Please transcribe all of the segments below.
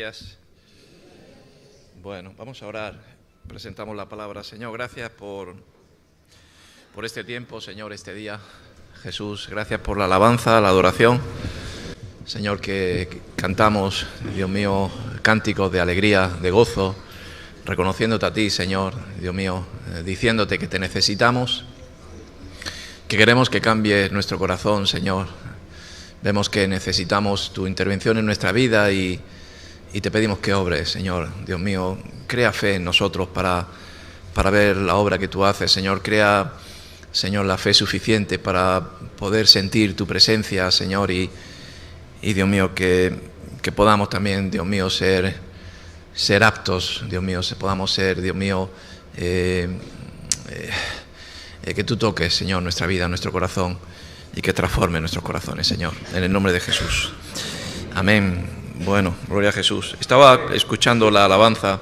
días. Bueno, vamos a orar. Presentamos la palabra. Señor, gracias por este tiempo, Señor, este día. Jesús, gracias por la alabanza, la adoración. Señor, que cantamos, Dios mío, cánticos de alegría, de gozo, reconociéndote a ti, Señor, Dios mío, diciéndote que te necesitamos, que queremos que cambie nuestro corazón, Señor. Vemos que necesitamos tu intervención en nuestra vida y te pedimos que obres, Señor. Dios mío, crea fe en nosotros para ver la obra que tú haces, Señor. Crea, Señor, la fe suficiente para poder sentir tu presencia, Señor, y Dios mío, que podamos también, Dios mío, ser aptos, Dios mío, podamos ser, Dios mío, que tú toques, Señor, nuestra vida, nuestro corazón, y que transforme nuestros corazones, Señor, en el nombre de Jesús. Amén. Bueno, gloria a Jesús. Estaba escuchando la alabanza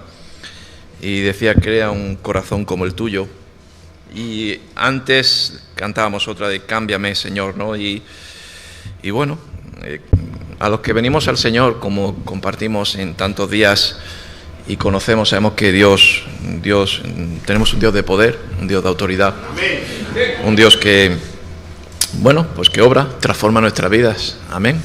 y decía, crea un corazón como el tuyo. Y antes cantábamos otra de cámbiame, Señor, ¿no? Y bueno, a los que venimos al Señor, como compartimos en tantos días y conocemos, sabemos que Dios, tenemos un Dios de poder, un Dios de autoridad, un Dios que, bueno, pues que obra, transforma nuestras vidas. Amén.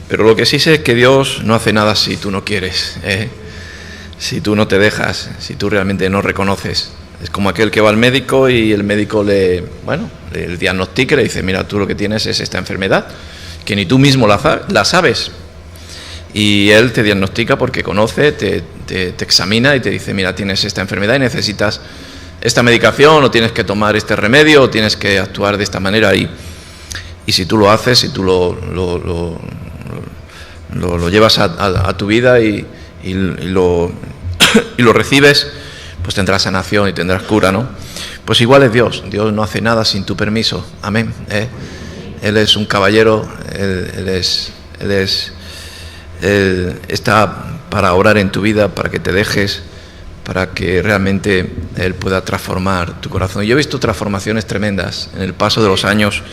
Pero lo que sí sé es que Dios no hace nada si tú no quieres, si tú no te dejas, si tú realmente no reconoces. Es como aquel que va al médico y el médico le diagnostica y le dice, mira, tú lo que tienes es esta enfermedad, que ni tú mismo la sabes. Y él te diagnostica porque conoce, te examina y te dice, mira, tienes esta enfermedad y necesitas esta medicación, o tienes que tomar este remedio, o tienes que actuar de esta manera. Y si tú lo haces, si tú lo llevas a tu vida y lo recibes, pues tendrás sanación y tendrás cura, ¿no? Pues igual es Dios. Dios no hace nada sin tu permiso. Amén. Él es un caballero. Él está para orar en tu vida, para que te dejes, para que realmente Él pueda transformar tu corazón. Yo he visto transformaciones tremendas en el paso de los años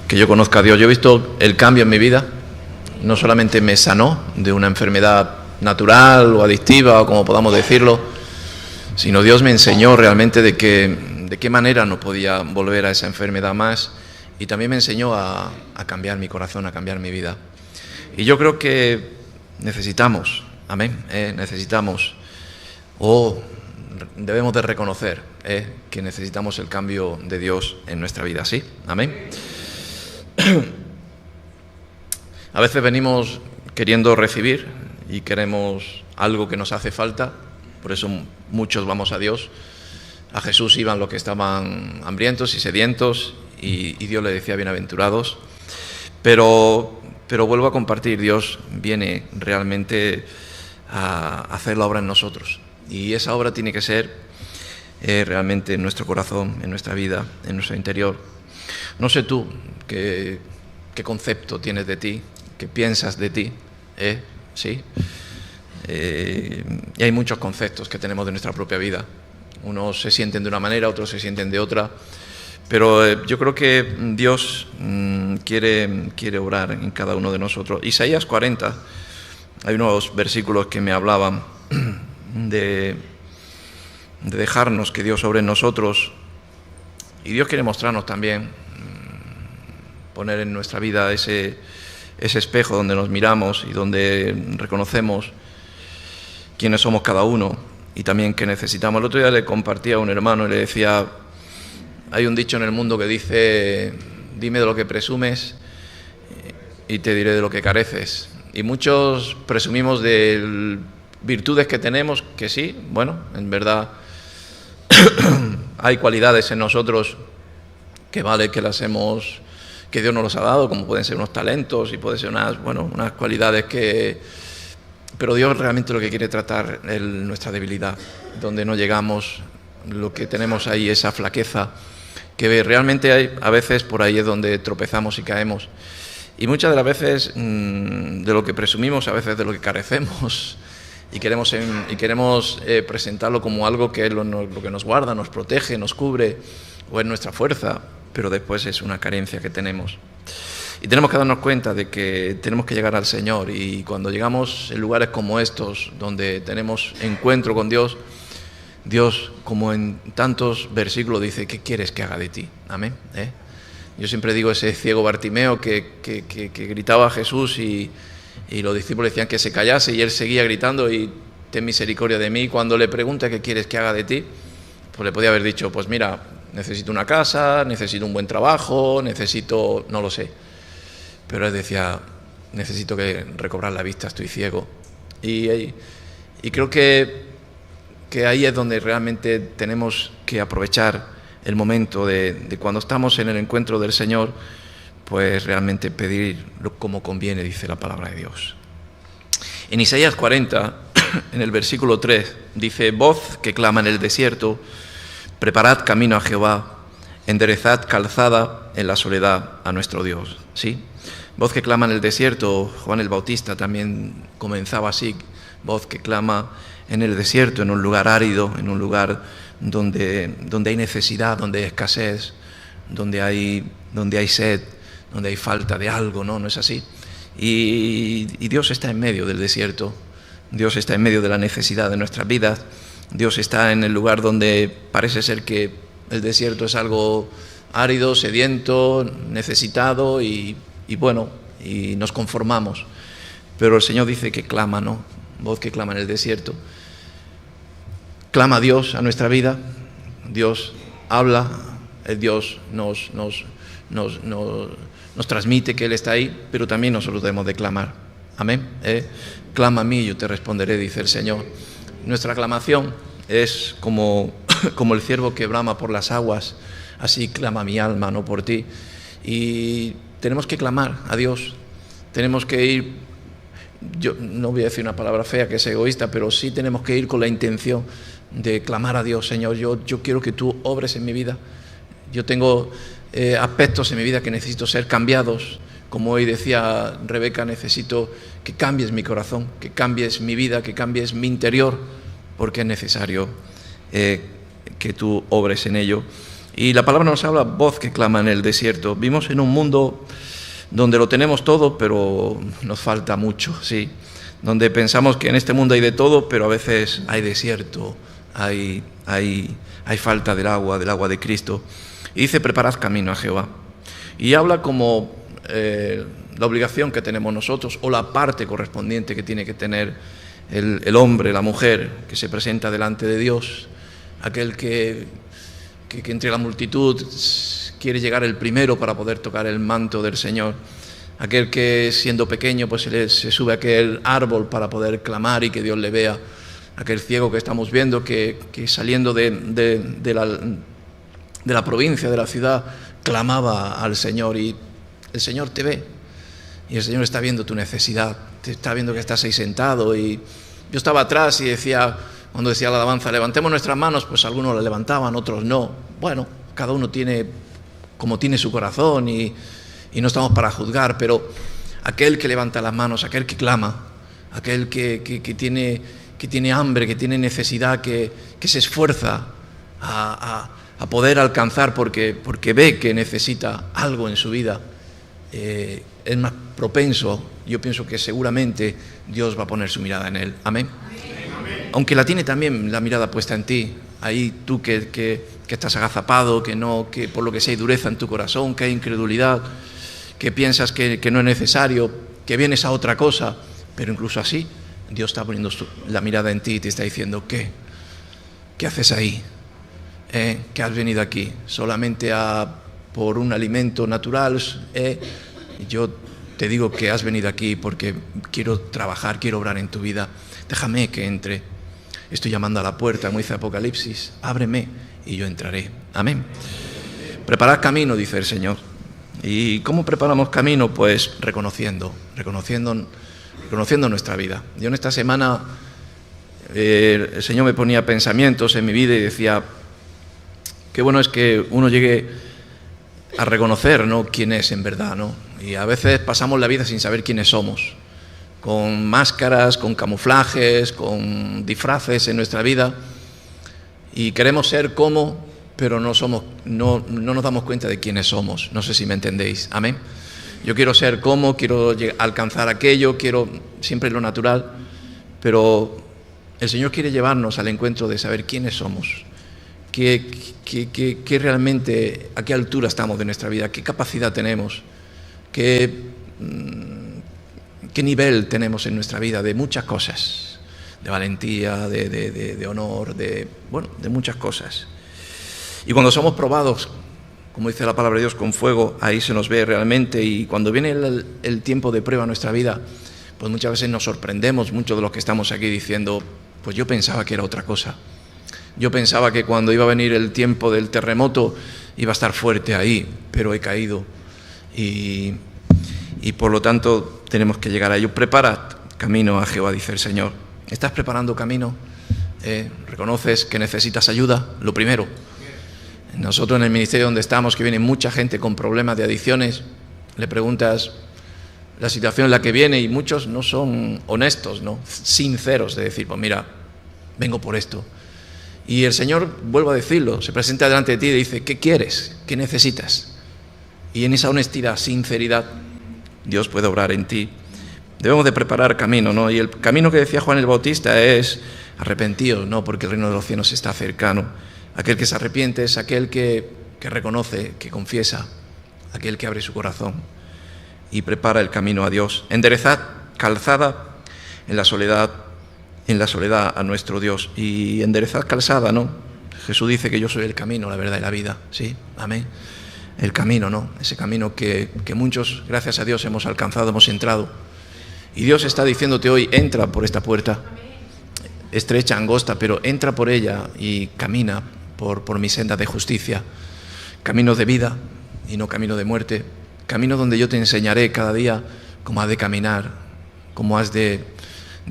que yo conozco a Dios. Yo he visto el cambio en mi vida. No solamente me sanó de una enfermedad natural o adictiva, o como podamos decirlo, sino Dios me enseñó realmente de qué manera no podía volver a esa enfermedad más, y también me enseñó a cambiar mi corazón, a cambiar mi vida. Y yo creo que necesitamos, amén, necesitamos, debemos de reconocer que necesitamos el cambio de Dios en nuestra vida, ¿sí? Amén. A veces venimos queriendo recibir y queremos algo que nos hace falta, por eso muchos vamos a Dios. A Jesús iban los que estaban hambrientos y sedientos, y Dios le decía bienaventurados. Pero vuelvo a compartir, Dios viene realmente a hacer la obra en nosotros, y esa obra tiene que ser realmente en nuestro corazón, en nuestra vida, en nuestro interior. No sé tú qué concepto tienes de ti, qué piensas de ti, ¿sí? Y hay muchos conceptos que tenemos de nuestra propia vida. Unos se sienten de una manera, otros se sienten de otra. Pero yo creo que Dios quiere obrar en cada uno de nosotros. Isaías 40, hay unos versículos que me hablaban de dejarnos que Dios obre en nosotros. Y Dios quiere mostrarnos también, poner en nuestra vida ese espejo donde nos miramos y donde reconocemos quiénes somos cada uno y también qué necesitamos. El otro día le compartía a un hermano y le decía, hay un dicho en el mundo que dice, dime de lo que presumes y te diré de lo que careces. Y muchos presumimos de virtudes que tenemos, que sí, bueno, en verdad hay cualidades en nosotros que vale que las hemos, que Dios nos los ha dado, como pueden ser unos talentos y pueden ser unas cualidades pero Dios realmente lo que quiere tratar es nuestra debilidad, donde no llegamos, lo que tenemos ahí, esa flaqueza, que realmente hay, a veces por ahí es donde tropezamos y caemos. Y muchas de las veces de lo que presumimos, a veces de lo que carecemos, y queremos presentarlo como algo que es lo que nos guarda, nos protege, nos cubre, o es nuestra fuerza, pero después es una carencia que tenemos. Y tenemos que darnos cuenta de que tenemos que llegar al Señor, y cuando llegamos en lugares como estos, donde tenemos encuentro con Dios, Dios, como en tantos versículos, dice: ¿qué quieres que haga de ti? Amén. Yo siempre digo ese ciego Bartimeo que gritaba a Jesús y los discípulos decían que se callase, y él seguía gritando: y ten misericordia de mí. Cuando le pregunta qué quieres que haga de ti, pues le podía haber dicho: pues mira, necesito una casa, necesito un buen trabajo, necesito, no lo sé. Pero él decía: necesito recobrar la vista, estoy ciego. Y creo que ahí es donde realmente tenemos que aprovechar el momento de cuando estamos en el encuentro del Señor, pues realmente pedir como conviene, dice la palabra de Dios. En Isaías 40, en el versículo 3, dice: voz que clama en el desierto, preparad camino a Jehová, enderezad calzada en la soledad a nuestro Dios. ¿Sí? Voz que clama en el desierto. Juan el Bautista también comenzaba así: voz que clama en el desierto, en un lugar árido, en un lugar donde hay necesidad, donde hay escasez, donde hay sed, donde hay falta de algo, ¿no? ¿No es así? Y Dios está en medio del desierto, Dios está en medio de la necesidad de nuestras vidas, Dios está en el lugar donde parece ser que el desierto es algo árido, sediento, necesitado, y bueno, y nos conformamos. Pero el Señor dice que clama, ¿no? Voz que clama en el desierto. Clama a Dios a nuestra vida, Dios habla, Dios nos transmite que Él está ahí, pero también nosotros debemos de clamar. Amén. Clama a mí y yo te responderé, dice el Señor. Nuestra aclamación es como el ciervo que brama por las aguas, así clama mi alma, no por ti. Y tenemos que clamar a Dios, tenemos que ir. Yo no voy a decir una palabra fea que es egoísta, pero sí tenemos que ir con la intención de clamar a Dios. Señor, yo quiero que tú obres en mi vida. Yo tengo aspectos en mi vida que necesito ser cambiados. Como hoy decía Rebeca, necesito que cambies mi corazón, que cambies mi vida, que cambies mi interior, porque es necesario que tú obres en ello. Y la palabra nos habla: voz que clama en el desierto. Vivimos en un mundo donde lo tenemos todo, pero nos falta mucho, sí. Donde pensamos que en este mundo hay de todo, pero a veces hay desierto, hay falta del agua de Cristo. Y dice: preparad camino a Jehová. Y habla como la obligación que tenemos nosotros, o la parte correspondiente que tiene que tener el hombre, la mujer, que se presenta delante de Dios, aquel que entre la multitud quiere llegar el primero para poder tocar el manto del Señor, aquel que siendo pequeño pues se sube a aquel árbol para poder clamar y que Dios le vea, aquel ciego que estamos viendo que saliendo de la provincia, de la ciudad, clamaba al Señor, y el Señor te ve, y el Señor está viendo tu necesidad, te está viendo que estás ahí sentado. Y yo estaba atrás y decía, cuando decía la alabanza, levantemos nuestras manos, pues algunos la levantaban, otros no. Bueno, cada uno tiene como tiene su corazón, y no estamos para juzgar, pero aquel que levanta las manos, aquel que clama, aquel que tiene hambre, que tiene necesidad, que se esfuerza a poder alcanzar porque ve que necesita algo en su vida, es más propenso. Yo pienso que seguramente Dios va a poner su mirada en él. Amén. Aunque la tiene también la mirada puesta en ti, ahí tú que estás agazapado, que por lo que sea hay dureza en tu corazón, que hay incredulidad, que piensas que no es necesario, que vienes a otra cosa, pero incluso así Dios está poniendo la mirada en ti y te está diciendo: ¿qué haces ahí? ¿Que has venido aquí solamente por un alimento natural? Yo te digo que has venido aquí porque quiero trabajar, quiero obrar en tu vida. Déjame que entre. Estoy llamando a la puerta, como dice Apocalipsis: ábreme y yo entraré. Amén. Preparad camino, dice el Señor. ¿Y cómo preparamos camino? Pues reconociendo nuestra vida. Yo en esta semana el Señor me ponía pensamientos en mi vida y decía: qué bueno es que uno llegue a reconocer, ¿no?, quién es en verdad, ¿no? Y a veces pasamos la vida sin saber quiénes somos, con máscaras, con camuflajes, con disfraces en nuestra vida, y queremos ser como, pero no nos damos cuenta de quiénes somos. No sé si me entendéis. Amén. Yo quiero ser como, quiero alcanzar aquello, quiero siempre lo natural, pero el Señor quiere llevarnos al encuentro de saber quiénes somos, qué realmente, a qué altura estamos de nuestra vida, qué capacidad tenemos, qué nivel tenemos en nuestra vida de muchas cosas, de valentía, de honor, de muchas cosas. Y cuando somos probados, como dice la palabra de Dios, con fuego, ahí se nos ve realmente. Y cuando viene el tiempo de prueba en nuestra vida, pues muchas veces nos sorprendemos mucho de los que estamos aquí diciendo, pues yo pensaba que era otra cosa. Yo pensaba que cuando iba a venir el tiempo del terremoto iba a estar fuerte ahí, pero he caído. Y por lo tanto tenemos que llegar a ello. Prepara camino a Jehová, dice el Señor. ¿Estás preparando camino? ¿Reconoces que necesitas ayuda? Lo primero. Nosotros en el ministerio donde estamos, que viene mucha gente con problemas de adicciones, le preguntas la situación en la que viene y muchos no son honestos, ¿no? Sinceros de decir, pues mira, vengo por esto. Y el Señor, vuelvo a decirlo, se presenta delante de ti y dice, ¿qué quieres? ¿Qué necesitas? Y en esa honestidad, sinceridad, Dios puede obrar en ti. Debemos de preparar camino, ¿no? Y el camino que decía Juan el Bautista es arrepentidos, ¿no? Porque el reino de los cielos está cercano. Aquel que se arrepiente es aquel que reconoce, que confiesa, aquel que abre su corazón y prepara el camino a Dios. Enderezad calzada en la soledad a nuestro Dios. Y enderezad calzada, ¿no? Jesús dice que yo soy el camino, la verdad y la vida. Sí, amén. El camino, ¿no? Ese camino que muchos, gracias a Dios, hemos alcanzado, hemos entrado. Y Dios está diciéndote hoy, entra por esta puerta, estrecha, angosta, pero entra por ella y camina por mi senda de justicia, camino de vida y no camino de muerte, camino donde yo te enseñaré cada día cómo has de caminar, cómo has de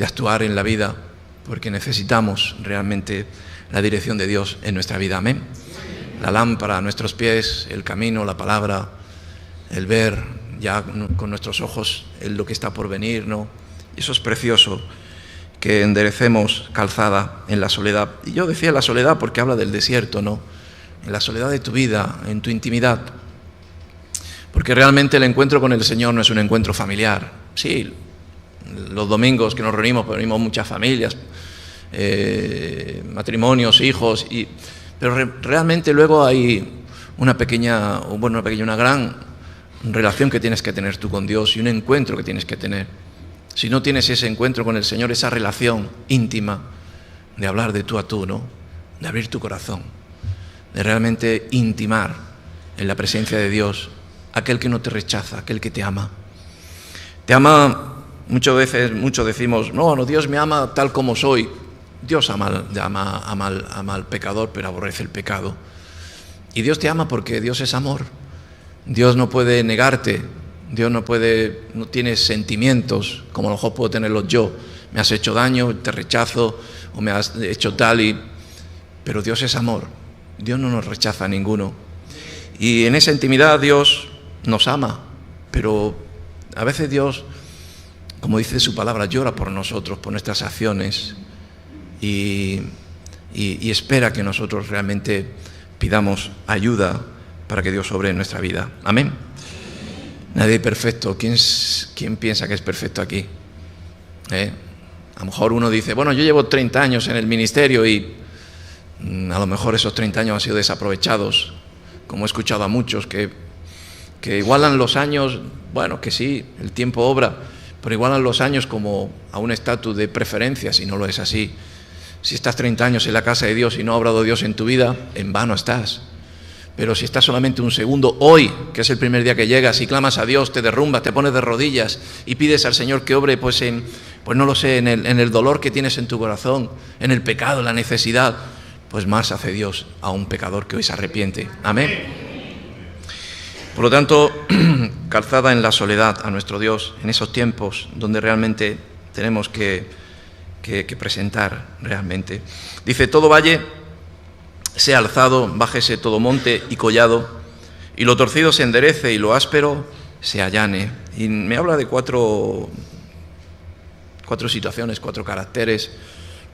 actuar en la vida, porque necesitamos realmente la dirección de Dios en nuestra vida, amén. La lámpara a nuestros pies, el camino, la palabra, el ver ya con nuestros ojos lo que está por venir, ¿no? Y eso es precioso, que enderecemos calzada en la soledad. Y yo decía la soledad porque habla del desierto, ¿no? En la soledad de tu vida, en tu intimidad. Porque realmente el encuentro con el Señor no es un encuentro familiar. Sí, los domingos que nos reunimos muchas familias, matrimonios, hijos, pero realmente luego hay una gran relación que tienes que tener tú con Dios y un encuentro que tienes que tener. Si no tienes ese encuentro con el Señor, esa relación íntima de hablar de tú a tú, ¿no? De abrir tu corazón, de realmente intimar en la presencia de Dios, aquel que no te rechaza, aquel que te ama. Te ama, muchas veces, muchos decimos, no, Dios me ama tal como soy. Dios ama al pecador, pero aborrece el pecado. Y Dios te ama porque Dios es amor. Dios no puede negarte. Dios no tiene sentimientos como a lo mejor puedo tenerlos yo. Me has hecho daño, te rechazo, o me has hecho pero Dios es amor. Dios no nos rechaza a ninguno. Y en esa intimidad Dios nos ama, pero a veces Dios, como dice su palabra, llora por nosotros, por nuestras acciones, y espera que nosotros realmente pidamos ayuda para que Dios obre en nuestra vida. Amén. Nadie es perfecto. ¿Quién piensa que es perfecto aquí? A lo mejor uno dice, bueno, yo llevo 30 años en el ministerio y a lo mejor esos 30 años han sido desaprovechados, como he escuchado a muchos que igualan los años, bueno, que sí, el tiempo obra, pero igualan los años como a un estatus de preferencias y no lo es así. Si estás 30 años en la casa de Dios y no ha obrado Dios en tu vida, en vano estás. Pero si estás solamente un segundo, hoy, que es el primer día que llegas y clamas a Dios, te derrumbas, te pones de rodillas y pides al Señor que obre, pues no lo sé, en el dolor que tienes en tu corazón, en el pecado, en la necesidad, pues más hace Dios a un pecador que hoy se arrepiente. Amén. Por lo tanto, calzada en la soledad a nuestro Dios, en esos tiempos donde realmente tenemos que presentar realmente. Dice, todo valle sea alzado, bájese todo monte y collado, y lo torcido se enderece y lo áspero se allane. Y me habla de cuatro situaciones, 4 caracteres,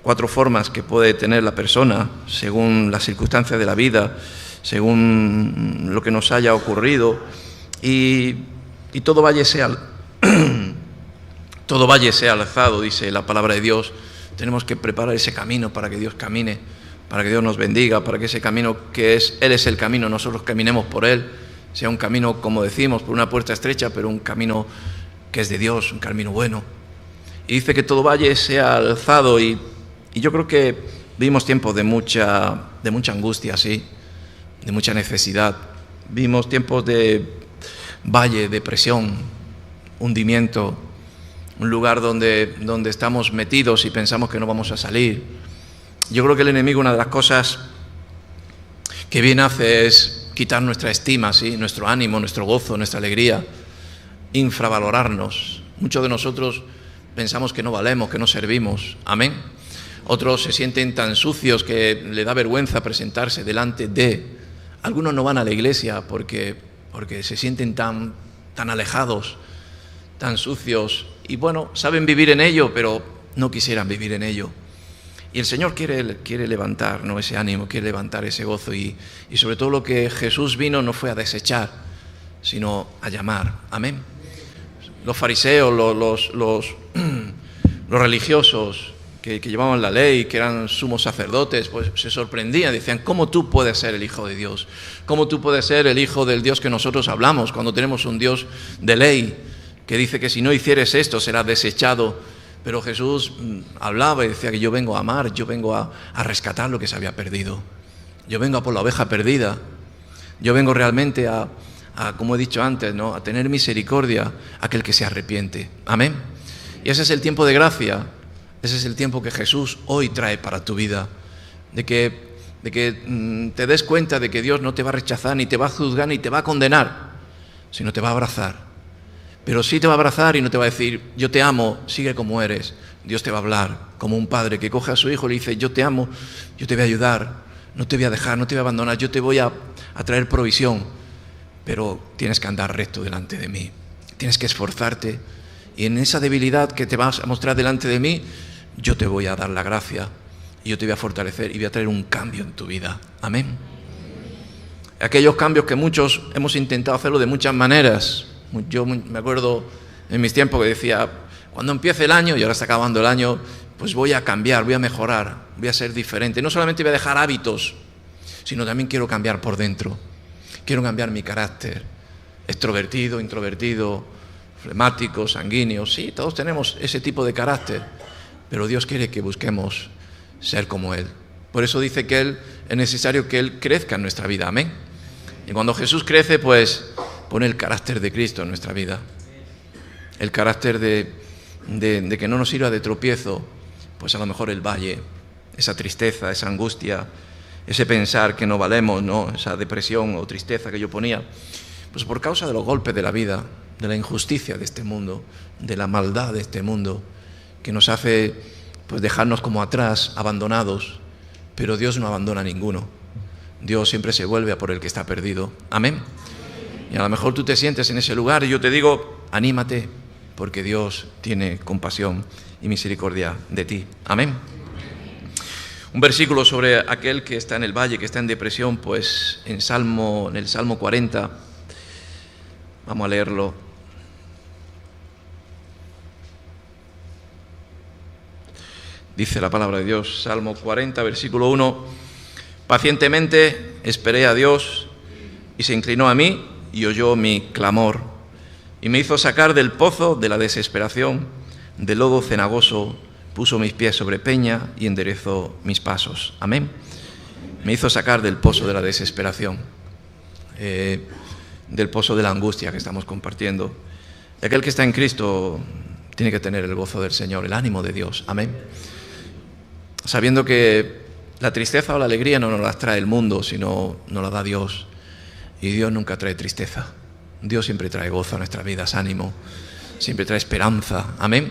4 formas que puede tener la persona según las circunstancias de la vida, según lo que nos haya ocurrido. Y y todo valle sea alzado, dice la palabra de Dios. Tenemos que preparar ese camino para que Dios camine, para que Dios nos bendiga, para que ese camino Él es el camino, nosotros caminemos por Él, sea un camino, como decimos, por una puerta estrecha, pero un camino que es de Dios, un camino bueno. Y dice que todo valle sea alzado, y yo creo que vivimos tiempos de mucha angustia, sí, de mucha necesidad. Vivimos tiempos de valle, depresión, hundimiento, un lugar donde estamos metidos y pensamos que no vamos a salir. Yo creo que el enemigo, una de las cosas que bien hace es quitar nuestra estima, ¿sí?, nuestro ánimo, nuestro gozo, nuestra alegría, infravalorarnos. Muchos de nosotros pensamos que no valemos, que no servimos. Amén. Otros se sienten tan sucios que le da vergüenza presentarse delante de. Algunos no van a la iglesia porque se sienten tan alejados, tan sucios. Y bueno, saben vivir en ello, pero no quisieran vivir en ello. Y el Señor quiere levantar, ¿no?, ese ánimo, quiere levantar ese gozo. Y sobre todo lo que Jesús vino no fue a desechar, sino a llamar. Amén. Los fariseos, los religiosos que llevaban la ley, que eran sumos sacerdotes, pues se sorprendían, decían: ¿cómo tú puedes ser el Hijo de Dios? ¿Cómo tú puedes ser el Hijo del Dios que nosotros hablamos cuando tenemos un Dios de ley que dice que si no hicieres esto serás desechado? Pero Jesús hablaba y decía que yo vengo a amar, yo vengo a rescatar lo que se había perdido. Yo vengo a por la oveja perdida. Yo vengo realmente a como he dicho antes, ¿no?, a tener misericordia a aquel que se arrepiente. Amén. Y ese es el tiempo de gracia. Ese es el tiempo que Jesús hoy trae para tu vida. De que te des cuenta de que Dios no te va a rechazar, ni te va a juzgar, ni te va a condenar, sino te va a abrazar. Pero sí te va a abrazar y no te va a decir: yo te amo, sigue como eres. Dios te va a hablar como un padre que coge a su hijo y le dice: yo te amo, yo te voy a ayudar, no te voy a dejar, no te voy a abandonar, yo te voy a traer provisión, pero tienes que andar recto delante de mí, tienes que esforzarte, y en esa debilidad que te vas a mostrar delante de mí, yo te voy a dar la gracia y yo te voy a fortalecer y voy a traer un cambio en tu vida. Amén. Aquellos cambios que muchos hemos intentado hacerlo de muchas maneras. Yo me acuerdo en mis tiempos que decía: cuando empiece el año, y ahora está acabando el año, pues voy a cambiar, voy a mejorar, voy a ser diferente. No solamente voy a dejar hábitos, sino también quiero cambiar por dentro. Quiero cambiar mi carácter, extrovertido, introvertido, flemático, sanguíneo. Sí, todos tenemos ese tipo de carácter, pero Dios quiere que busquemos ser como Él. Por eso dice que es necesario que Él crezca en nuestra vida. Amén. Y cuando Jesús crece, pues pone el carácter de Cristo en nuestra vida. El carácter de que no nos sirva de tropiezo, pues a lo mejor el valle, esa tristeza, esa angustia, ese pensar que no valemos, ¿no?, esa depresión o tristeza que yo ponía, pues por causa de los golpes de la vida, de la injusticia de este mundo, de la maldad de este mundo, que nos hace pues dejarnos como atrás, abandonados. Pero Dios no abandona a ninguno. Dios siempre se vuelve a por el que está perdido. Amén. Y a lo mejor tú te sientes en ese lugar y yo te digo: anímate, porque Dios tiene compasión y misericordia de ti. Amén. Un versículo sobre aquel que está en el valle, que está en depresión, pues en el Salmo 40, vamos a leerlo. Dice la palabra de Dios, Salmo 40, versículo 1: pacientemente esperé a Dios y se inclinó a mí y oyó mi clamor y me hizo sacar del pozo de la desesperación, del lodo cenagoso, puso mis pies sobre peña y enderezó mis pasos. Amén. Me hizo sacar del pozo de la desesperación, del pozo de la angustia que estamos compartiendo. Y aquel que está en Cristo tiene que tener el gozo del Señor, el ánimo de Dios. Amén. Sabiendo que la tristeza o la alegría no nos las trae el mundo, sino nos la da Dios. Y Dios nunca trae tristeza. Dios siempre trae gozo a nuestras vidas, ánimo. Siempre trae esperanza. Amén.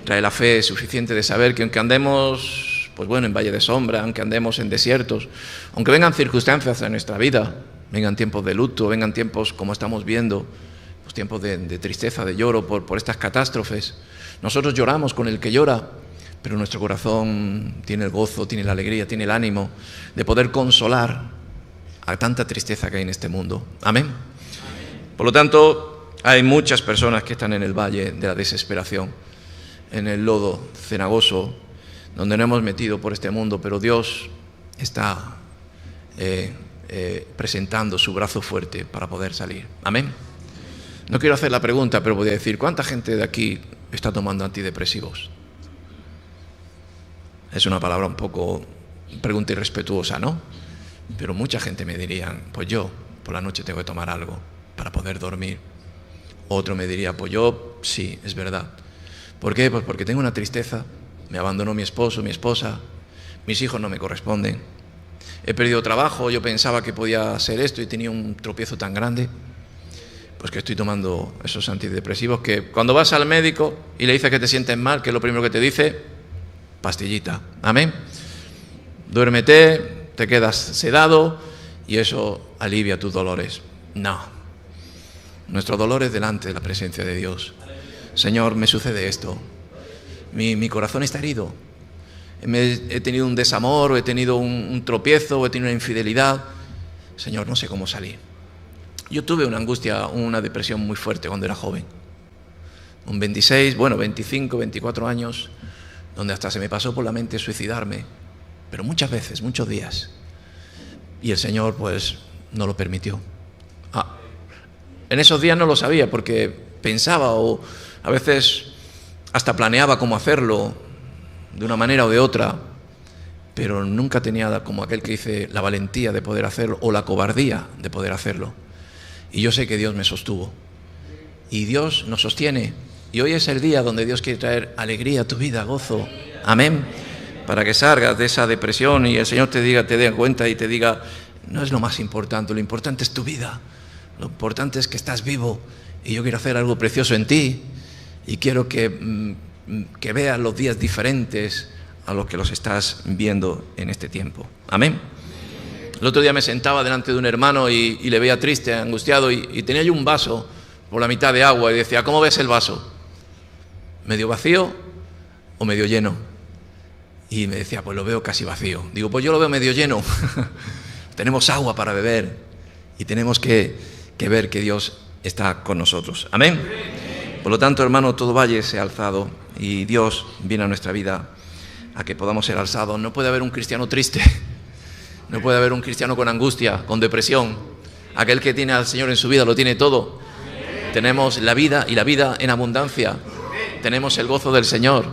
Trae la fe suficiente de saber que aunque andemos, pues bueno, en valle de sombra, aunque andemos en desiertos, aunque vengan circunstancias en nuestra vida, vengan tiempos de luto, vengan tiempos como estamos viendo, pues tiempos de tristeza, de lloro por estas catástrofes, nosotros lloramos con el que llora, pero nuestro corazón tiene el gozo, tiene la alegría, tiene el ánimo de poder consolar a tanta tristeza que hay en este mundo. Amén. Por lo tanto, Hay muchas personas que están en el valle de la desesperación, en el lodo cenagoso, donde nos hemos metido por este mundo, pero Dios está presentando su brazo fuerte para poder salir. Amén. No quiero hacer la pregunta, pero voy a decir, ¿cuánta gente de aquí está tomando antidepresivos? Es una palabra un poco, pregunta irrespetuosa, ¿no? Pero mucha gente me diría, pues yo por la noche tengo que tomar algo para poder dormir. Otro me diría, pues yo sí, es verdad. ¿Por qué? Pues porque tengo una tristeza, me abandonó mi esposo, mi esposa, mis hijos no me corresponden. He perdido trabajo, yo pensaba que podía hacer esto y tenía un tropiezo tan grande. Pues que estoy tomando esos antidepresivos que cuando vas al médico y le dices que te sientes mal, ¿qué es lo primero que te dice? Pastillita. Amén. Duérmete, te quedas sedado y eso alivia tus dolores. No. Nuestro dolor es delante de la presencia de Dios. Señor, me sucede esto. Mi corazón está herido. He tenido un desamor, o he tenido un tropiezo, o he tenido una infidelidad. Señor, no sé cómo salir. Yo tuve una angustia, una depresión muy fuerte cuando era joven. Un 25, 24 años, donde hasta se me pasó por la mente suicidarme. Pero muchas veces, muchos días. Y el Señor, pues, no lo permitió. En esos días no lo sabía porque pensaba o a veces hasta planeaba cómo hacerlo de una manera o de otra, pero nunca tenía como aquel que dice la valentía de poder hacerlo o la cobardía de poder hacerlo. Y yo sé que Dios me sostuvo y Dios nos sostiene y hoy es el día donde Dios quiere traer alegría a tu vida, gozo, amén, para que salgas de esa depresión y el Señor te dé cuenta y te diga, no es lo más importante, lo importante es tu vida. Lo importante es que estás vivo y yo quiero hacer algo precioso en ti y quiero que veas los días diferentes a los que los estás viendo en este tiempo. Amén. El otro día me sentaba delante de un hermano y le veía triste, angustiado y tenía yo un vaso por la mitad de agua y decía, ¿cómo ves el vaso? ¿Medio vacío o medio lleno? Y me decía, pues lo veo casi vacío. Digo, pues yo lo veo medio lleno. Tenemos agua para beber y tenemos que ver que Dios está con nosotros. Amén. Por lo tanto, hermano, todo valle sea alzado y Dios viene a nuestra vida a que podamos ser alzados. No puede haber un cristiano triste, no puede haber un cristiano con angustia, con depresión. Aquel que tiene al Señor en su vida lo tiene todo. Tenemos la vida y la vida en abundancia. Tenemos el gozo del Señor.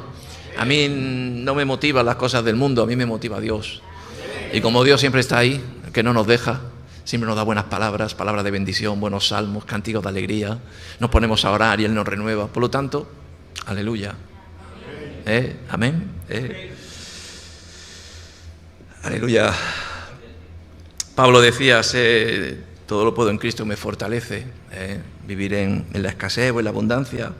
A mí no me motivan las cosas del mundo, a mí me motiva Dios. Y como Dios siempre está ahí, que no nos deja, siempre nos da buenas palabras, palabras de bendición, buenos salmos, cánticos de alegría. Nos ponemos a orar y Él nos renueva. Por lo tanto, aleluya. Amén. Aleluya. Pablo decía, todo lo puedo en Cristo que me fortalece. Vivir en la escasez o en la abundancia,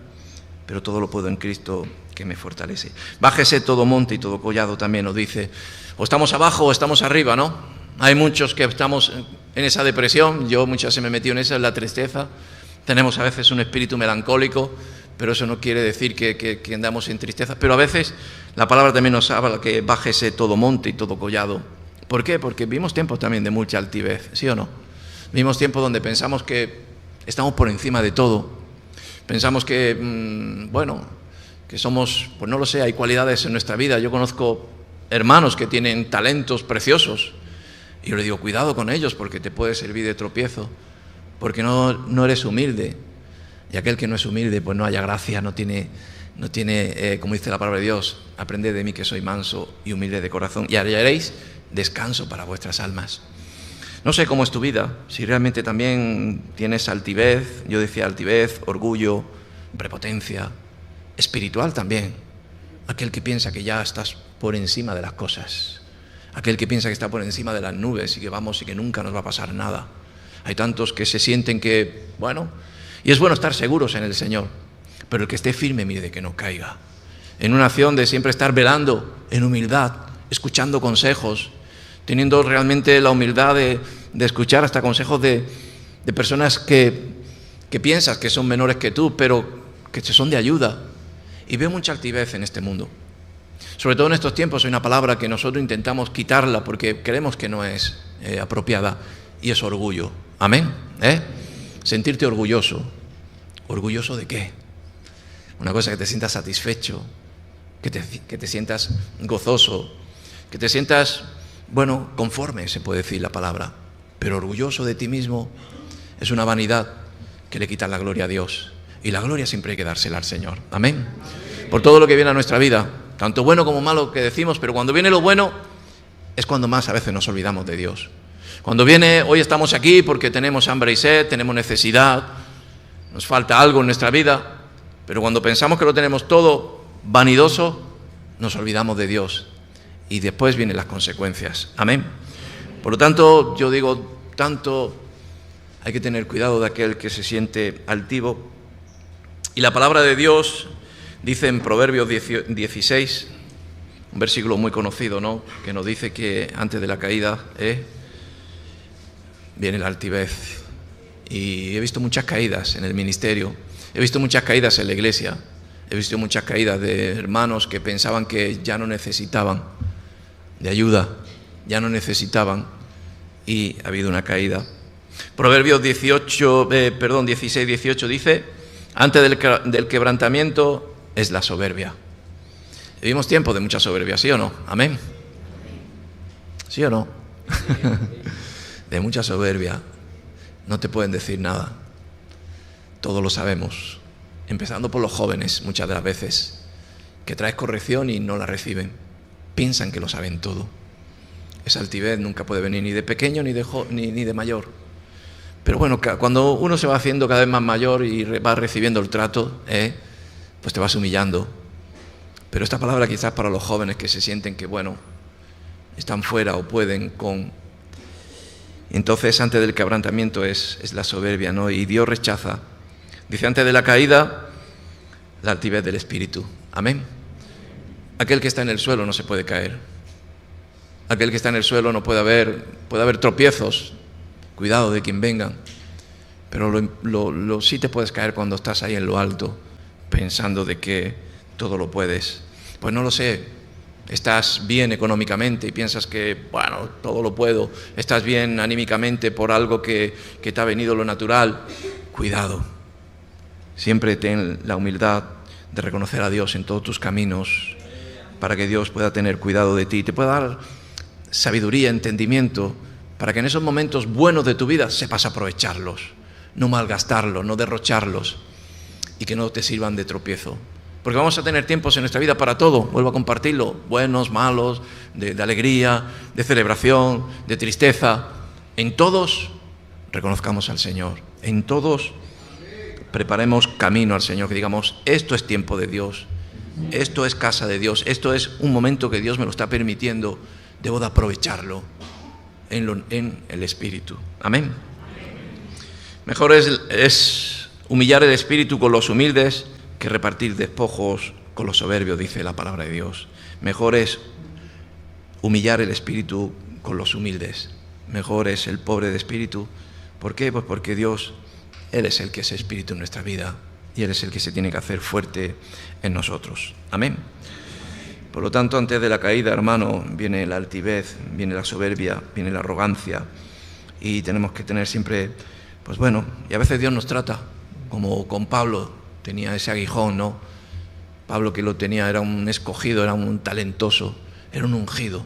pero todo lo puedo en Cristo que me fortalece. Bájese todo monte y todo collado, también nos dice. O estamos abajo o estamos arriba, ¿no? Hay muchos que estamos en esa depresión, yo muchas veces me he metido en esa, en la tristeza. Tenemos a veces un espíritu melancólico, pero eso no quiere decir que andamos en tristeza. Pero a veces la palabra también nos habla que bájese todo monte y todo collado. ¿Por qué? Porque vivimos tiempos también de mucha altivez, ¿sí o no? Vivimos tiempos donde pensamos que estamos por encima de todo. Pensamos que, que somos, pues no lo sé, hay cualidades en nuestra vida. Yo conozco hermanos que tienen talentos preciosos. Y yo le digo, cuidado con ellos porque te puede servir de tropiezo, porque no eres humilde. Y aquel que no es humilde, pues no haya gracia, no tiene, como dice la palabra de Dios, aprended de mí que soy manso y humilde de corazón y hallaréis descanso para vuestras almas. No sé cómo es tu vida, si realmente también tienes altivez, yo decía altivez, orgullo, prepotencia, espiritual también. Aquel que piensa que ya estás por encima de las cosas. Aquel que piensa que está por encima de las nubes y que vamos y que nunca nos va a pasar nada. Hay tantos que se sienten que, y es bueno estar seguros en el Señor, pero el que esté firme, mire de que no caiga. En una acción de siempre estar velando en humildad, escuchando consejos, teniendo realmente la humildad de escuchar hasta consejos de personas que piensas que son menores que tú, pero que te son de ayuda. Y veo mucha altivez en este mundo. Sobre todo en estos tiempos hay una palabra que nosotros intentamos quitarla porque creemos que no es apropiada y es orgullo. Amén. Sentirte orgulloso. ¿Orgulloso de qué? Una cosa que te sientas satisfecho, que te sientas gozoso, que te sientas, bueno, conforme, se puede decir la palabra. Pero orgulloso de ti mismo es una vanidad que le quita la gloria a Dios. Y la gloria siempre hay que dársela al Señor. Amén. Por todo lo que viene a nuestra vida, tanto bueno como malo que decimos, pero cuando viene lo bueno es cuando más a veces nos olvidamos de Dios. Cuando viene, hoy estamos aquí porque tenemos hambre y sed, tenemos necesidad, nos falta algo en nuestra vida, pero cuando pensamos que lo tenemos todo vanidoso, nos olvidamos de Dios y después vienen las consecuencias. Amén. Por lo tanto, yo digo, tanto hay que tener cuidado de aquel que se siente altivo. Y la palabra de Dios dice en Proverbios 16, un versículo muy conocido, ¿no?, que nos dice que antes de la caída viene la altivez. Y he visto muchas caídas en el ministerio, he visto muchas caídas en la iglesia, he visto muchas caídas de hermanos que pensaban que ya no necesitaban de ayuda, ya no necesitaban, y ha habido una caída. Proverbios 16, 18 dice: antes del quebrantamiento es la soberbia. Vivimos tiempos de mucha soberbia, ¿sí o no? Amén. ¿Sí o no? De mucha soberbia. No te pueden decir nada. Todos lo sabemos. Empezando por los jóvenes, muchas de las veces, que traes corrección y no la reciben. Piensan que lo saben todo. Esa altivez nunca puede venir ni de pequeño ni de mayor. Pero bueno, cuando uno se va haciendo cada vez más mayor y va recibiendo el trato, pues te vas humillando. Pero esta palabra quizás para los jóvenes que se sienten que, bueno, están fuera o pueden con... Entonces, antes del quebrantamiento es la soberbia, ¿no? Y Dios rechaza. Dice, antes de la caída, la altivez del espíritu. Amén. Aquel que está en el suelo no se puede caer. Aquel que está en el suelo no puede haber tropiezos. Cuidado de quien vengan. Pero sí te puedes caer cuando estás ahí en lo alto, pensando de que todo lo puedes. Pues no lo sé. Estás bien económicamente y piensas que, bueno, todo lo puedo. Estás bien anímicamente por algo que te ha venido lo natural. Cuidado. Siempre ten la humildad de reconocer a Dios en todos tus caminos para que Dios pueda tener cuidado de ti. Te pueda dar sabiduría, entendimiento, para que en esos momentos buenos de tu vida sepas aprovecharlos, no malgastarlos, no derrocharlos y que no te sirvan de tropiezo. Porque vamos a tener tiempos en nuestra vida para todo, vuelvo a compartirlo, buenos, malos, de alegría, de celebración, de tristeza. En todos reconozcamos al Señor, en todos preparemos camino al Señor, que digamos, esto es tiempo de Dios, esto es casa de Dios, esto es un momento que Dios me lo está permitiendo, debo de aprovecharlo en el Espíritu. Amén. Mejor es humillar el espíritu con los humildes que repartir despojos con los soberbios, dice la palabra de Dios. Mejor es humillar el espíritu con los humildes. Mejor es el pobre de espíritu. ¿Por qué? Pues porque Dios, Él es el que es espíritu en nuestra vida y Él es el que se tiene que hacer fuerte en nosotros. Amén. Por lo tanto, antes de la caída, hermano, viene la altivez, viene la soberbia, viene la arrogancia y tenemos que tener siempre, pues bueno, y a veces Dios nos trata, como con Pablo, tenía ese aguijón, ¿no? Pablo, que lo tenía, era un escogido, era un talentoso, era un ungido.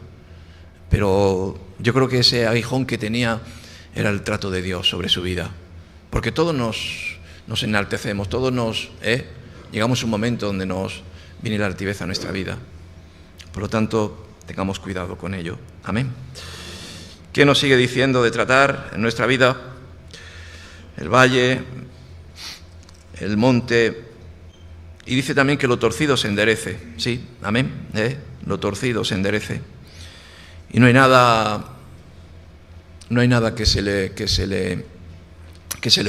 Pero yo creo que ese aguijón que tenía era el trato de Dios sobre su vida. Porque todos nos enaltecemos, todos llegamos a un momento donde nos viene la altivez a nuestra vida. Por lo tanto, tengamos cuidado con ello. Amén. ¿Qué nos sigue diciendo de tratar en nuestra vida? El valle, el monte, y dice también que lo torcido se enderece. Sí, amén. Lo torcido se enderece. Y no hay nada que se le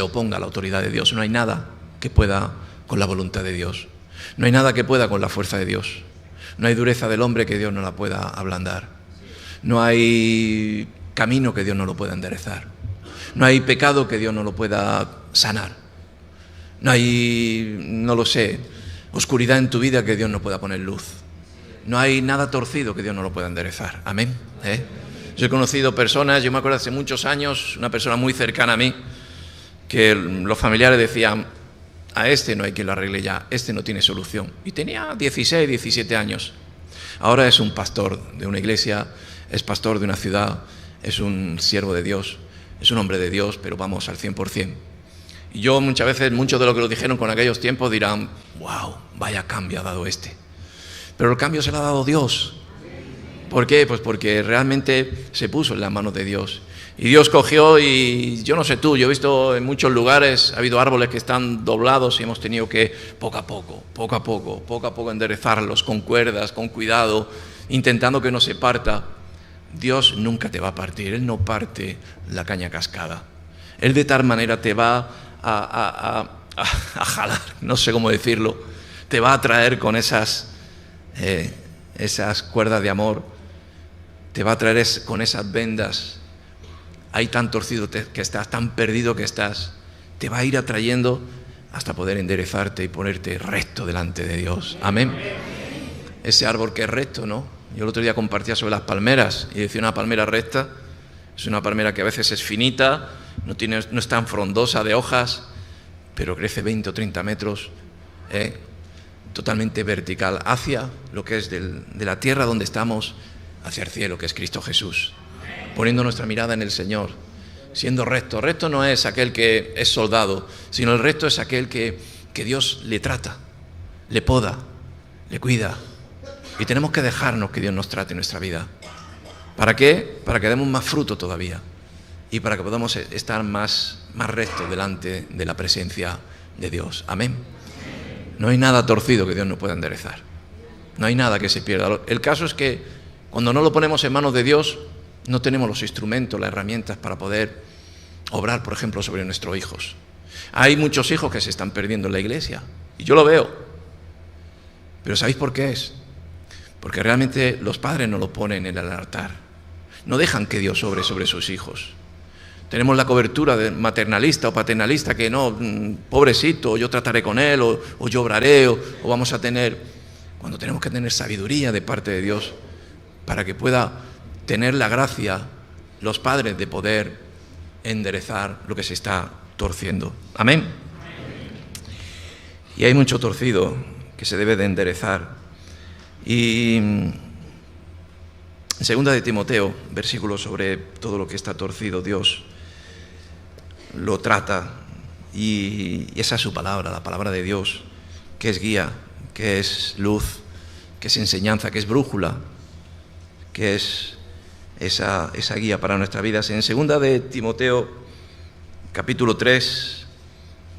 oponga a la autoridad de Dios. No hay nada que pueda con la voluntad de Dios. No hay nada que pueda con la fuerza de Dios. No hay dureza del hombre que Dios no la pueda ablandar. No hay camino que Dios no lo pueda enderezar. No hay pecado que Dios no lo pueda sanar. No hay, no lo sé, oscuridad en tu vida que Dios no pueda poner luz. No hay nada torcido que Dios no lo pueda enderezar. Amén. Yo he conocido personas, yo me acuerdo hace muchos años, una persona muy cercana a mí, que los familiares decían, a este no hay quien lo arregle ya, este no tiene solución. Y tenía 16, 17 años. Ahora es un pastor de una iglesia, es pastor de una ciudad, es un siervo de Dios, es un hombre de Dios, pero vamos al 100%. Y yo muchas veces, muchos de lo que lo dijeron con aquellos tiempos dirán, wow, vaya cambio ha dado este. Pero el cambio se lo ha dado Dios. ¿Por qué? Pues porque realmente se puso en las manos de Dios. Y Dios cogió, y yo no sé tú, yo he visto en muchos lugares, ha habido árboles que están doblados y hemos tenido que poco a poco enderezarlos con cuerdas, con cuidado, intentando que no se parta. Dios nunca te va a partir, Él no parte la caña cascada. Él de tal manera te va a jalar, no sé cómo decirlo, te va a traer con esas cuerdas de amor, te va a traer con esas vendas. Ahí tan torcido que estás, tan perdido que estás, te va a ir atrayendo hasta poder enderezarte y ponerte recto delante de Dios. Amén. Ese árbol que es recto, ¿no? Yo el otro día compartía sobre las palmeras y decía, una palmera recta es una palmera que a veces es finita, no es tan frondosa de hojas, pero crece 20 o 30 metros, totalmente vertical, hacia lo que es de la tierra donde estamos, hacia el cielo, que es Cristo Jesús. Poniendo nuestra mirada en el Señor, siendo recto. Recto no es aquel que es soldado, sino el recto es aquel que Dios le trata, le poda, le cuida. Y tenemos que dejarnos que Dios nos trate en nuestra vida. ¿Para qué? Para que demos más fruto todavía y para que podamos estar más rectos delante de la presencia de Dios. Amén. No hay nada torcido que Dios no pueda enderezar. No hay nada que se pierda. El caso es que cuando no lo ponemos en manos de Dios, no tenemos los instrumentos, las herramientas para poder obrar, por ejemplo, sobre nuestros hijos. Hay muchos hijos que se están perdiendo en la iglesia, y yo lo veo. Pero ¿sabéis por qué es? Porque realmente los padres no lo ponen en el altar. No dejan que Dios obre sobre sus hijos. Tenemos la cobertura de maternalista o paternalista que no, pobrecito, yo trataré con él, o yo obraré, o vamos a tener... Cuando tenemos que tener sabiduría de parte de Dios para que pueda tener la gracia, los padres, de poder enderezar lo que se está torciendo. Amén. Y hay mucho torcido que se debe de enderezar. Y en 2 de Timoteo, versículos sobre todo lo que está torcido, Dios lo trata, y esa es su palabra, la palabra de Dios, que es guía, que es luz, que es enseñanza, que es brújula, que es esa guía para nuestra vida. En 2 de Timoteo, capítulo 3,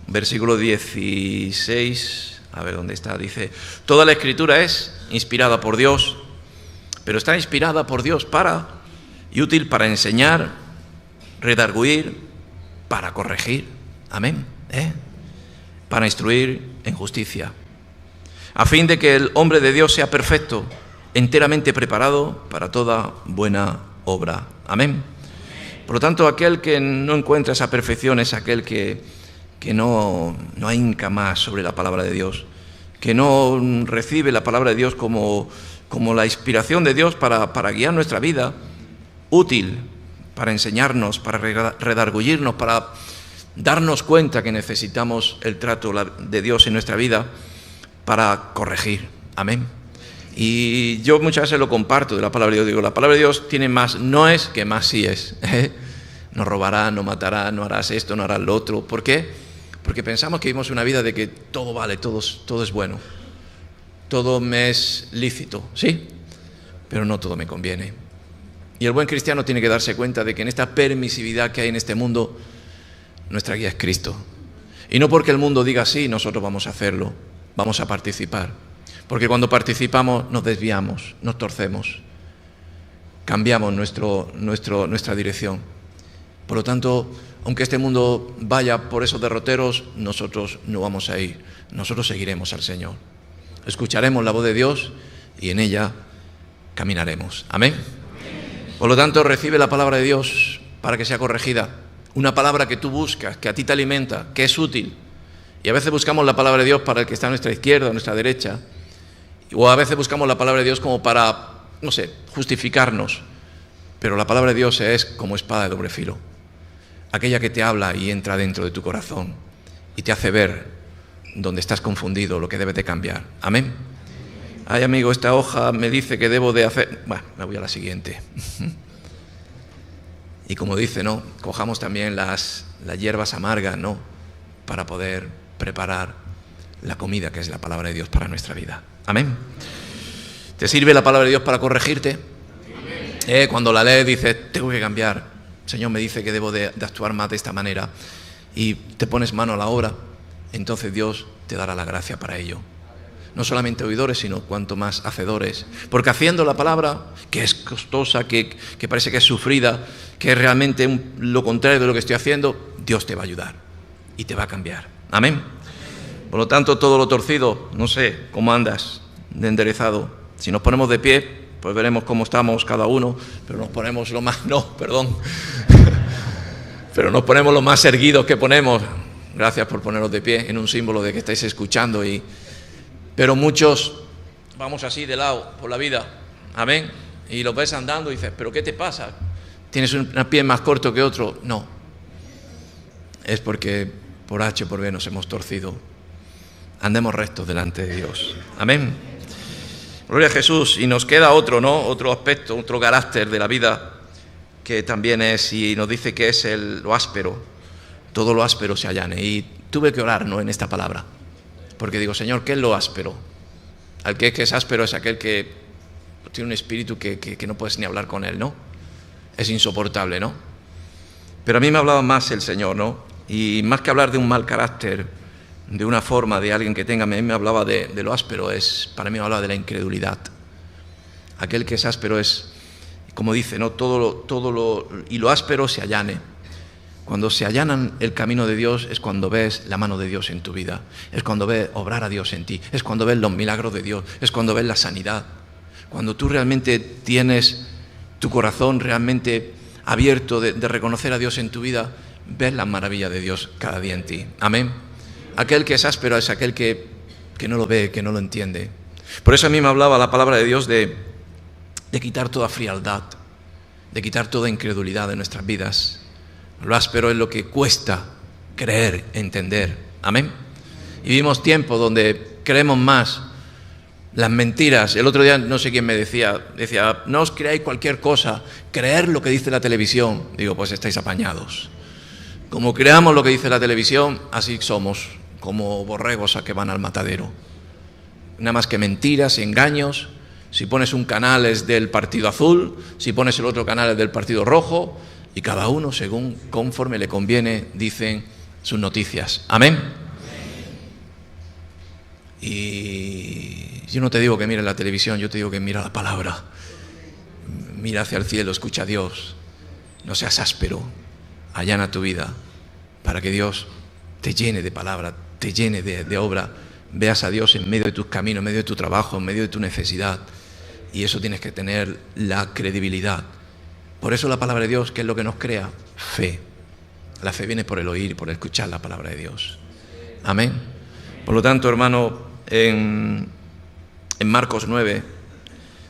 versículo 16, a ver dónde está, dice: toda la escritura es inspirada por Dios, pero está inspirada por Dios y útil para enseñar, redarguir, para corregir, amén, para instruir en justicia, a fin de que el hombre de Dios sea perfecto, enteramente preparado para toda buena obra. Amén. Por lo tanto, aquel que no encuentra esa perfección es aquel que no ahinca más sobre la palabra de Dios, que no recibe la palabra de Dios como la inspiración de Dios para guiar nuestra vida, útil para enseñarnos, para redarguirnos, para darnos cuenta que necesitamos el trato de Dios en nuestra vida, para corregir. Amén. Y yo muchas veces lo comparto de la palabra de Dios. Digo, la palabra de Dios tiene más no es que más sí es. No robarás, no matarás, no harás esto, no harás lo otro. ¿Por qué? Porque pensamos que vivimos una vida de que todo vale, todo es bueno. Todo me es lícito, ¿sí? Pero no todo me conviene. Y el buen cristiano tiene que darse cuenta de que en esta permisividad que hay en este mundo, nuestra guía es Cristo. Y no porque el mundo diga sí, nosotros vamos a hacerlo, vamos a participar. Porque cuando participamos nos desviamos, nos torcemos, cambiamos nuestra dirección. Por lo tanto, aunque este mundo vaya por esos derroteros, nosotros no vamos a ir, nosotros seguiremos al Señor. Escucharemos la voz de Dios y en ella caminaremos. Amén. Por lo tanto, recibe la palabra de Dios para que sea corregida. Una palabra que tú buscas, que a ti te alimenta, que es útil. Y a veces buscamos la palabra de Dios para el que está a nuestra izquierda o a nuestra derecha. O a veces buscamos la palabra de Dios como para, no sé, justificarnos. Pero la palabra de Dios es como espada de doble filo. Aquella que te habla y entra dentro de tu corazón y te hace ver donde estás confundido, lo que debes de cambiar. Amén. Ay, amigo, esta hoja me dice que debo de hacer... Bueno, me voy a la siguiente. Y como dice, ¿no? Cojamos también las hierbas amargas, ¿no? Para poder preparar la comida que es la palabra de Dios para nuestra vida. Amén. ¿Te sirve la palabra de Dios para corregirte? Cuando la lees dices, tengo que cambiar. El Señor me dice que debo de actuar más de esta manera. Y te pones mano a la obra, entonces Dios te dará la gracia para ello. No solamente oidores, sino cuanto más hacedores. Porque haciendo la palabra, que es costosa, que parece que es sufrida, que es realmente lo contrario de lo que estoy haciendo, Dios te va a ayudar y te va a cambiar. Amén. Por lo tanto, todo lo torcido, no sé cómo andas de enderezado. Si nos ponemos de pie, pues veremos cómo estamos cada uno, pero nos ponemos lo más... No, perdón. Pero nos ponemos lo más erguidos que ponemos. Gracias por poneros de pie en un símbolo de que estáis escuchando. Pero muchos vamos así de lado por la vida. Amén. Y los ves andando y dices, ¿pero qué te pasa? ¿Tienes un pie más corto que otro? No. Es porque por H o por B nos hemos torcido. Andemos rectos delante de Dios. Amén. Gloria a Jesús. Y nos queda otro, ¿no? Otro aspecto, otro carácter de la vida que también es, y nos dice que es lo áspero. Todo lo áspero se allane. Y tuve que orar, ¿no? En esta palabra. Porque digo, Señor, ¿qué es lo áspero? Al que es áspero es aquel que tiene un espíritu que no puedes ni hablar con él, ¿no? Es insoportable, ¿no? Pero a mí me hablaba más el Señor, ¿no? Y más que hablar de un mal carácter, de una forma de alguien que tenga, a mí me hablaba de lo áspero, para mí me hablaba de la incredulidad. Aquel que es áspero es, como dice, ¿no? Y lo áspero se allane. Cuando se allanan el camino de Dios es cuando ves la mano de Dios en tu vida, es cuando ves obrar a Dios en ti, es cuando ves los milagros de Dios, es cuando ves la sanidad. Cuando tú realmente tienes tu corazón realmente abierto de reconocer a Dios en tu vida, ves la maravilla de Dios cada día en ti. Amén. Aquel que es áspero es aquel que no lo ve, que no lo entiende. Por eso a mí me hablaba la palabra de Dios de quitar toda frialdad, de quitar toda incredulidad de nuestras vidas. Lo áspero es lo que cuesta creer, entender. Amén. Y vivimos tiempos donde creemos más las mentiras. El otro día no sé quién me decía, no os creáis cualquier cosa, creer lo que dice la televisión. Digo, pues estáis apañados. Como creamos lo que dice la televisión, así somos, como borregos a que van al matadero. Nada más que mentiras, engaños. Si pones un canal es del partido azul, si pones el otro canal es del partido rojo. Y cada uno, según conforme le conviene, dicen sus noticias. Amén. Y yo no te digo que mires la televisión, yo te digo que mira la palabra. Mira hacia el cielo, escucha a Dios. No seas áspero. Allana tu vida para que Dios te llene de palabra, te llene de obra. Veas a Dios en medio de tus caminos, en medio de tu trabajo, en medio de tu necesidad. Y eso tienes que tener la credibilidad. Por eso la palabra de Dios, ¿qué es lo que nos crea? Fe. La fe viene por el oír y por escuchar la palabra de Dios. Amén. Por lo tanto, hermano, en Marcos 9,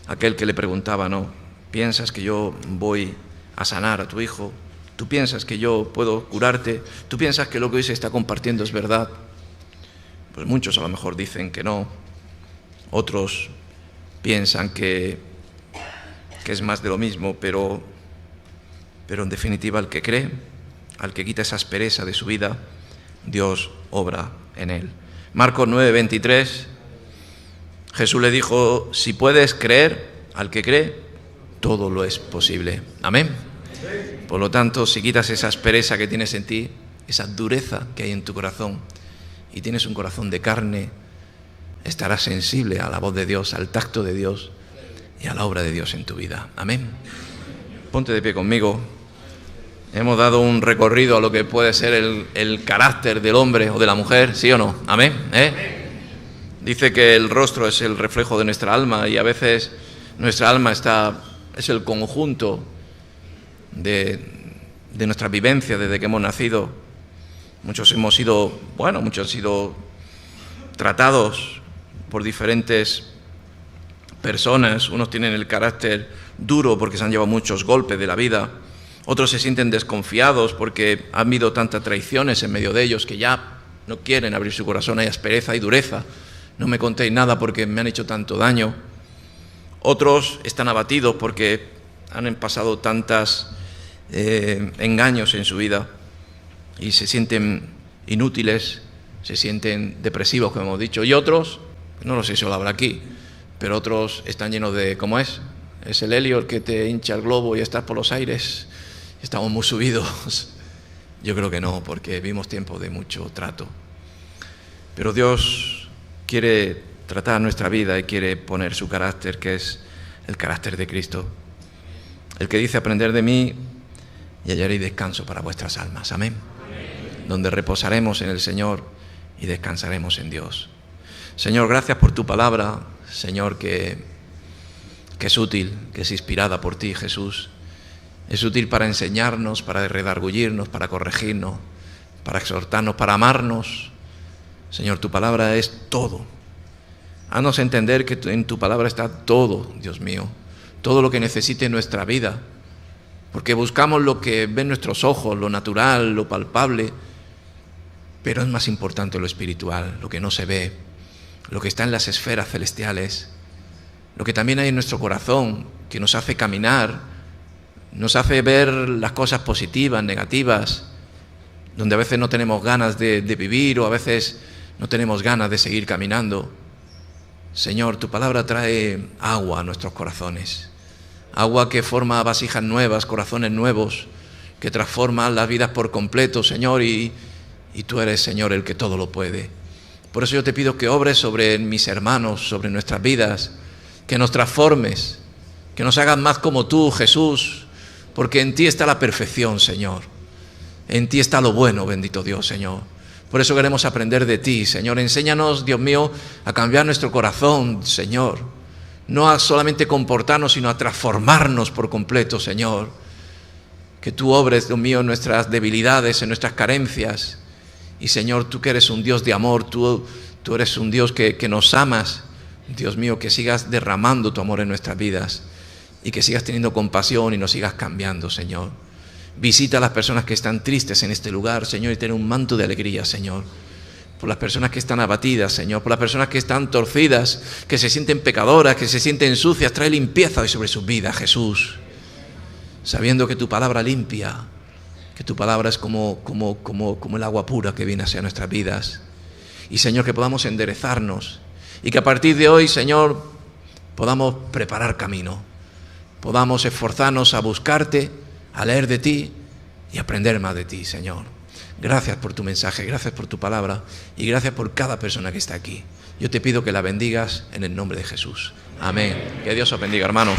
aquel que le preguntaba, ¿no? ¿Piensas que yo voy a sanar a tu hijo? ¿Tú piensas que yo puedo curarte? ¿Tú piensas que lo que hoy se está compartiendo es verdad? Pues muchos a lo mejor dicen que no. Otros piensan que es más de lo mismo, pero en definitiva al que cree, al que quita esa aspereza de su vida, Dios obra en él. Marcos 9:23, Jesús le dijo, si puedes creer, al que cree, todo lo es posible. Amén. Por lo tanto, si quitas esa aspereza que tienes en ti, esa dureza que hay en tu corazón, y tienes un corazón de carne, estarás sensible a la voz de Dios, al tacto de Dios y a la obra de Dios en tu vida. Amén. Ponte de pie conmigo. Hemos dado un recorrido a lo que puede ser el carácter del hombre o de la mujer, ¿sí o no? Amén. Dice que el rostro es el reflejo de nuestra alma y a veces nuestra alma es el conjunto de nuestra vivencia desde que hemos nacido. Muchos han sido tratados por diferentes personas. Unos tienen el carácter duro porque se han llevado muchos golpes de la vida. Otros se sienten desconfiados porque han habido tantas traiciones en medio de ellos que ya no quieren abrir su corazón, hay aspereza y dureza. No me contéis nada porque me han hecho tanto daño. Otros están abatidos porque han pasado tantos engaños en su vida y se sienten inútiles, se sienten depresivos, como hemos dicho. Y otros, no lo sé si lo habrá aquí, pero otros están llenos de, ¿cómo es? Es el helio el que te hincha el globo y estás por los aires. Estamos muy subidos. Yo creo que no, porque vivimos tiempos de mucho trato. Pero Dios quiere tratar nuestra vida y quiere poner su carácter, que es el carácter de Cristo. El que dice: aprender de mí y hallaréis descanso para vuestras almas. Amén. Donde reposaremos en el Señor y descansaremos en Dios. Señor, gracias por tu palabra, Señor, que es útil, que es inspirada por ti, Jesús. Es útil para enseñarnos, para redarguirnos, para corregirnos, para exhortarnos, para amarnos. Señor, tu palabra es todo. Haznos entender que en tu palabra está todo, Dios mío, todo lo que necesite nuestra vida, porque buscamos lo que ven nuestros ojos, lo natural, lo palpable, pero es más importante lo espiritual, lo que no se ve, lo que está en las esferas celestiales, lo que también hay en nuestro corazón, que nos hace caminar, nos hace ver las cosas positivas, negativas, donde a veces no tenemos ganas de vivir o a veces no tenemos ganas de seguir caminando. Señor, tu palabra trae agua a nuestros corazones, agua que forma vasijas nuevas, corazones nuevos, que transforma las vidas por completo, Señor, y tú eres, Señor, el que todo lo puede. Por eso yo te pido que obres sobre mis hermanos, sobre nuestras vidas, que nos transformes, que nos hagas más como tú, Jesús, porque en ti está la perfección, Señor. En ti está lo bueno, bendito Dios, Señor. Por eso queremos aprender de ti, Señor. Enséñanos, Dios mío, a cambiar nuestro corazón, Señor. No a solamente comportarnos, sino a transformarnos por completo, Señor. Que tú obres, Dios mío, en nuestras debilidades, en nuestras carencias. Y, Señor, tú que eres un Dios de amor, tú eres un Dios que nos amas. Dios mío, que sigas derramando tu amor en nuestras vidas y que sigas teniendo compasión y nos sigas cambiando, Señor. Visita a las personas que están tristes en este lugar, Señor, y ten un manto de alegría, Señor. Por las personas que están abatidas, Señor, por las personas que están torcidas, que se sienten pecadoras, que se sienten sucias, trae limpieza hoy sobre sus vidas, Jesús. Sabiendo que tu palabra limpia, que tu palabra es como el agua pura que viene hacia nuestras vidas. Y, Señor, que podamos enderezarnos y que a partir de hoy, Señor, podamos preparar camino, podamos esforzarnos a buscarte, a leer de ti y aprender más de ti, Señor. Gracias por tu mensaje, gracias por tu palabra y gracias por cada persona que está aquí. Yo te pido que la bendigas en el nombre de Jesús. Amén. Que Dios os bendiga, hermanos.